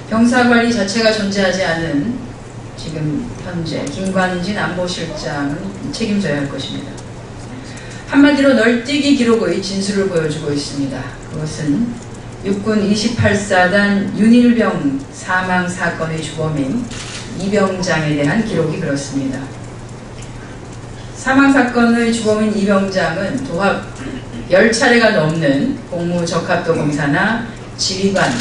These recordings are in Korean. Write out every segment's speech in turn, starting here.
병사관리 자체가 존재하지 않은 지금 현재 김관진 안보실장은 책임져야 할 것입니다. 한마디로 널뛰기 기록의 진술을 보여주고 있습니다. 그것은 육군 28사단 윤일병 사망 사건의 주범인 이병장에 대한 기록이 그렇습니다. 사망 사건의 주범인 이병장은 도합 10차례가 넘는 공무적합도 검사나 지휘관,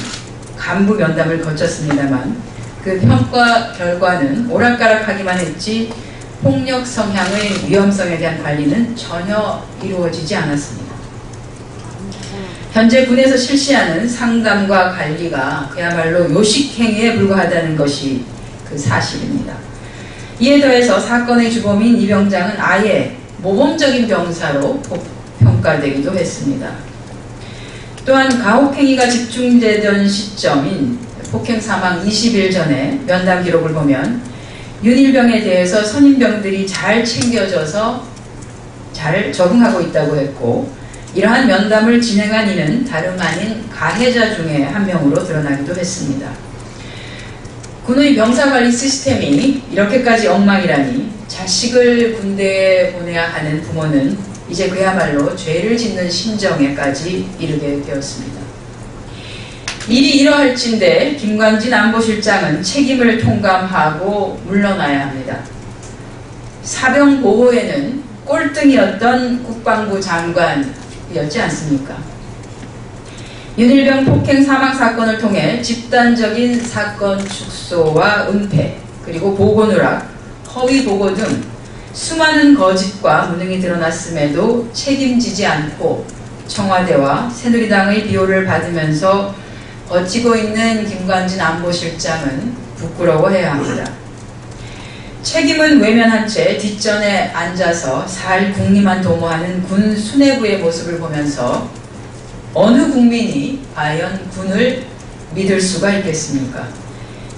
간부 면담을 거쳤습니다만 그 평가 결과는 오락가락하기만 했지 폭력 성향의 위험성에 대한 관리는 전혀 이루어지지 않았습니다. 현재 군에서 실시하는 상담과 관리가 그야말로 요식행위에 불과하다는 것이 그 사실입니다. 이에 더해서 사건의 주범인 이병장은 아예 모범적인 병사로 평가되기도 했습니다. 또한 가혹행위가 집중되던 시점인 폭행 사망 20일 전에 면담 기록을 보면 윤일병에 대해서 선임병들이 잘 챙겨져서 잘 적응하고 있다고 했고, 이러한 면담을 진행한 이는 다름 아닌 가해자 중에 한 명으로 드러나기도 했습니다. 군의 병사관리 시스템이 이렇게까지 엉망이라니 자식을 군대에 보내야 하는 부모는 이제 그야말로 죄를 짓는 심정에까지 이르게 되었습니다. 일이 이러할진데 김관진 안보실장은 책임을 통감하고 물러나야 합니다. 사병 보호에는 꼴등이었던 국방부 장관이었지 않습니까? 윤일병 폭행 사망 사건을 통해 집단적인 사건 축소와 은폐, 그리고 보고 누락, 허위 보고 등 수많은 거짓과 무능이 드러났음에도 책임지지 않고 청와대와 새누리당의 비호를 받으면서 버티고 있는 김관진 안보실장은 부끄러워해야 합니다. 책임은 외면한 채 뒷전에 앉아서 살 국리만 도모하는 군 수뇌부의 모습을 보면서 어느 국민이 과연 군을 믿을 수가 있겠습니까?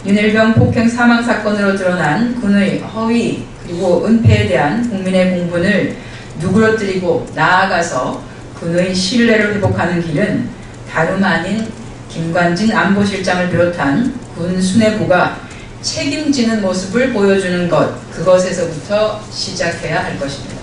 윤일병 폭행 사망 사건으로 드러난 군의 허위 그리고 은폐에 대한 국민의 공분을 누그러뜨리고 나아가서 군의 신뢰를 회복하는 길은 다름 아닌 김관진 안보실장을 비롯한 군 수뇌부가 책임지는 모습을 보여주는 것, 그것에서부터 시작해야 할 것입니다.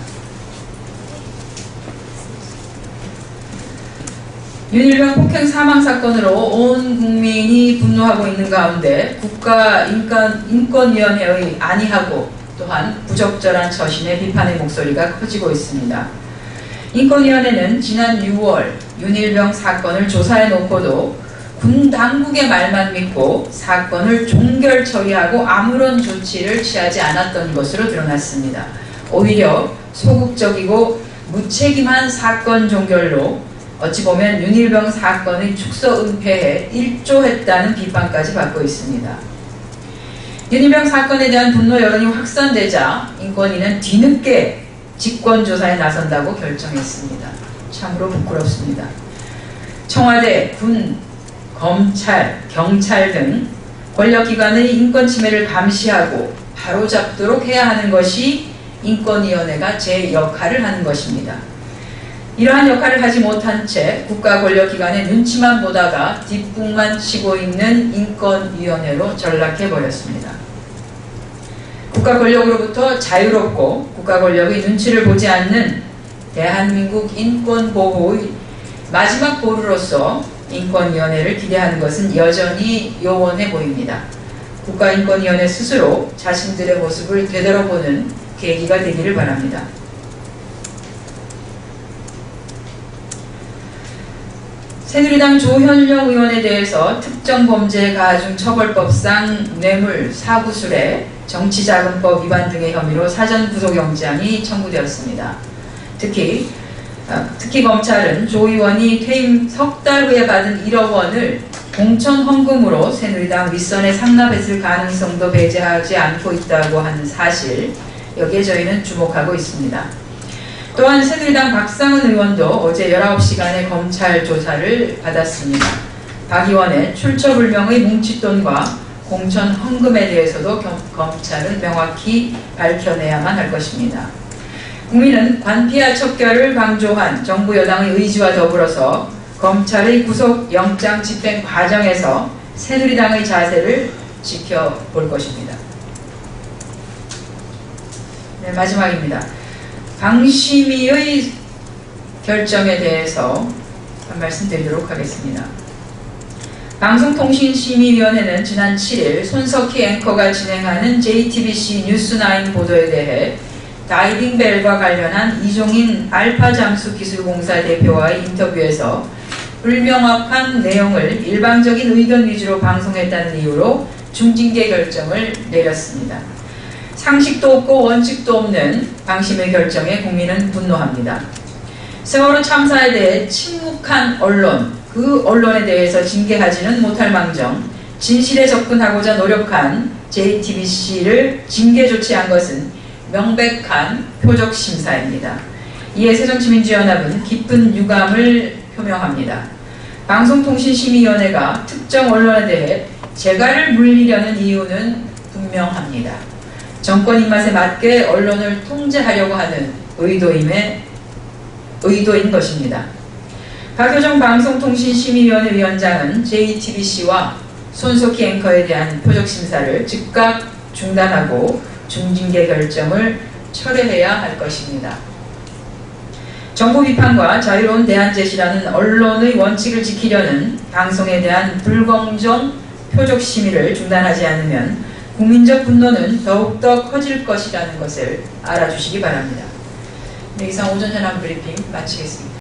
윤일병 폭행 사망 사건으로 온 국민이 분노하고 있는 가운데 국가인권위원회의 안이하고 또한 부적절한 처신의 비판의 목소리가 커지고 있습니다. 인권위원회는 지난 6월 윤일병 사건을 조사해 놓고도 군 당국의 말만 믿고 사건을 종결 처리하고 아무런 조치를 취하지 않았던 것으로 드러났습니다. 오히려 소극적이고 무책임한 사건 종결로 어찌 보면 윤일병 사건의 축소 은폐에 일조했다는 비판까지 받고 있습니다. 윤일병 사건에 대한 분노 여론이 확산되자 인권위는 뒤늦게 직권조사에 나선다고 결정했습니다. 참으로 부끄럽습니다. 청와대, 군, 검찰, 경찰 등 권력기관의 인권 침해를 감시하고 바로잡도록 해야 하는 것이 인권위원회가 제 역할을 하는 것입니다. 이러한 역할을 하지 못한 채 국가 권력기관의 눈치만 보다가 뒷북만 치고 있는 인권위원회로 전락해버렸습니다. 국가 권력으로부터 자유롭고 국가 권력의 눈치를 보지 않는 대한민국 인권보호의 마지막 보루로서 인권위원회를 기대하는 것은 여전히 요원해 보입니다. 국가인권위원회 스스로 자신들의 모습을 되돌아보는 계기가 되기를 바랍니다. 새누리당 조현령 의원에 대해서 특정범죄가중처벌법상 뇌물, 사구술에 정치자금법 위반 등의 혐의로 사전 구속영장이 청구되었습니다. 특히 검찰은 조 의원이 퇴임 석 달 후에 받은 1억 원을 공천 헌금으로 새누리당 윗선에 상납했을 가능성도 배제하지 않고 있다고 하는 사실, 여기에 저희는 주목하고 있습니다. 또한 새누리당 박상은 의원도 어제 19시간의 검찰 조사를 받았습니다. 박 의원의 출처불명의 뭉칫돈과 공천 헌금에 대해서도 검찰은 명확히 밝혀내야만 할 것입니다. 국민은 관피와 척결을 강조한 정부 여당의 의지와 더불어서 검찰의 구속영장 집행 과정에서 새누리당의 자세를 지켜볼 것입니다. 네, 마지막입니다. 방심위의 결정에 대해서 한 말씀 드리도록 하겠습니다. 방송통신심의위원회는 지난 7일 손석희 앵커가 진행하는 JTBC 뉴스9 보도에 대해 다이빙벨과 관련한 이종인 알파잠수 기술공사 대표와의 인터뷰에서 불명확한 내용을 일방적인 의견 위주로 방송했다는 이유로 중징계 결정을 내렸습니다. 상식도 없고 원칙도 없는 방심의 결정에 국민은 분노합니다. 세월호 참사에 대해 침묵한 언론, 그 언론에 대해서 징계하지는 못할 망정 진실에 접근하고자 노력한 JTBC를 징계 조치한 것은 명백한 표적심사입니다. 이에 새정치민주연합은 깊은 유감을 표명합니다. 방송통신심의위원회가 특정 언론에 대해 재갈을 물리려는 이유는 분명합니다. 정권 입맛에 맞게 언론을 통제하려고 하는 의도인 것입니다. 박효정 방송통신심의위원회 위원장은 JTBC와 손석희 앵커에 대한 표적심사를 즉각 중단하고 중징계 결정을 철회해야 할 것입니다. 정부 비판과 자유로운 대안 제시라는 언론의 원칙을 지키려는 방송에 대한 불공정 표적 심의를 중단하지 않으면 국민적 분노는 더욱더 커질 것이라는 것을 알아주시기 바랍니다. 네, 이상 오전 현안 브리핑 마치겠습니다.